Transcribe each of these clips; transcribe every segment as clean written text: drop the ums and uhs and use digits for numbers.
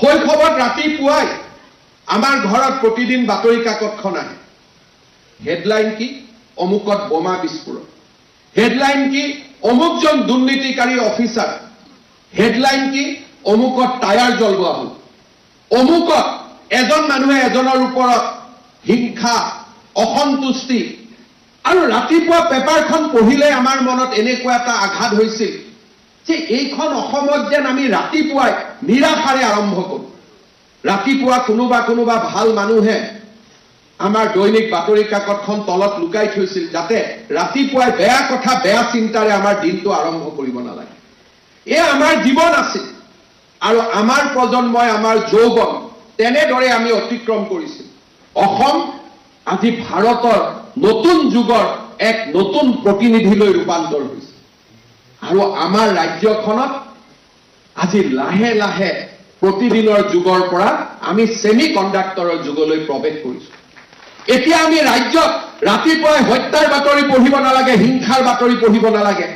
শৈশৱত ৰাতিপুৱাই আমাৰ ঘৰত প্ৰতিদিন বাতৰি কাকতখন আহে। হেডলাইন কি? অমুকত বোমা বিস্ফোৰণ। হেডলাইন কি? অমুকজন দুৰ্নীতিকাৰী অফিচাৰ। হেডলাইন কি? অমুকত টায়াৰ জ্বলোৱা হ'ল। অমুকত এজন মানুহে এজনৰ ওপৰত হিংসা, অসন্তুষ্টি। আৰু ৰাতিপুৱা পেপাৰখন পঢ়িলে আমাৰ মনত এনেকুৱা এটা আঘাত হৈছিল যে এইখন অসমত যেন আমি ৰাতিপুৱাই নিৰাশাৰে আৰম্ভ কৰোঁ। ৰাতিপুৱা কোনোবা ভাল মানুহে আমাৰ দৈনিক বাতৰি কাকতখন তলত লুকাই থৈছিল যাতে ৰাতিপুৱাই বেয়া কথা বেয়া চিন্তাৰে আমাৰ দিনটো আৰম্ভ কৰিব নালাগে। এয়া আমাৰ জীৱন আছিল আৰু আমাৰ প্ৰজন্মই আমাৰ যৌৱন তেনেদৰে আমি অতিক্ৰম কৰিছিল। অসম আজি ভাৰতৰ নতুন যুগৰ এক নতুন প্ৰতিনিধিলৈ ৰূপান্তৰ হৈছে আৰু আমাৰ ৰাজ্যখনত আজি লাহে লাহে প্ৰতিদিনৰ যুগৰ পৰা আমি সেমি কণ্ডাক্টৰৰ যুগলৈ প্ৰৱেশ কৰিছোঁ। এতিয়া আমি ৰাজ্যত ৰাতিপুৱাই হত্যাৰ বাতৰি পঢ়িব নালাগে, হিংসাৰ বাতৰি পঢ়িব নালাগে।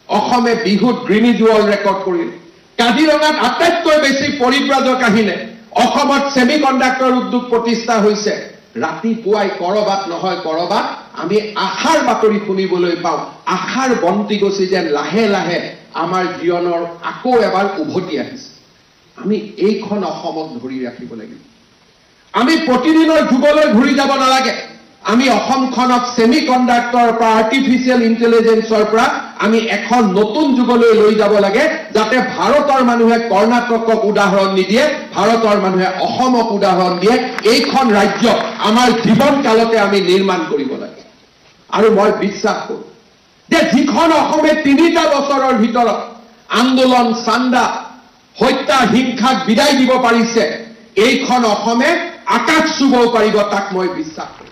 অসমে বিহুত গ্ৰীনিজ ৱৰ্ল্ড ৰেকৰ্ড কৰিলে। কাজিৰঙাত আটাইতকৈ বেছি পৰিব্ৰাজক আহিলে। অসমত সেমি কণ্ডাক্টৰ উদ্যোগ প্ৰতিষ্ঠা হৈছে। ৰাতিপুৱাই কৰবাত নহয় কৰবাত আমি আশাৰ বাতৰি শুনিবলৈ পাওঁ। আশাৰ বন্তি গছি যেন লাহে লাহে আমাৰ জীৱনৰ আকৌ এবাৰ উভতি আহিছে। আমি এইখন অসমত ধৰি ৰাখিব লাগিব। আমি প্ৰতিদিনৰ যুগলৈ ঘূৰি যাব নালাগে। আমি অসমখনক সেমি কণ্ডাক্টৰৰ পৰা আৰ্টিফিচিয়েল ইণ্টেলিজেন্সৰ পৰা আমি এখন নতুন যুগলৈ লৈ যাব লাগে যাতে ভাৰতৰ মানুহে কৰ্ণাটকক উদাহৰণ নিদিয়ে, ভাৰতৰ মানুহে অসমক উদাহৰণ দিয়ে। এইখন ৰাজ্য আমাৰ জীৱন কালতে আমি নিৰ্মাণ কৰিব লাগে। আৰু মই বিশ্বাস কৰোঁ যে যিখন অসমে ৩টা বছৰৰ ভিতৰত আন্দোলন, চান্দা, হত্যা, হিংসাক বিদায় দিব পাৰিছে, এইখন অসমে আকাশ চুবও পাৰিব, তাক মই বিশ্বাস কৰোঁ।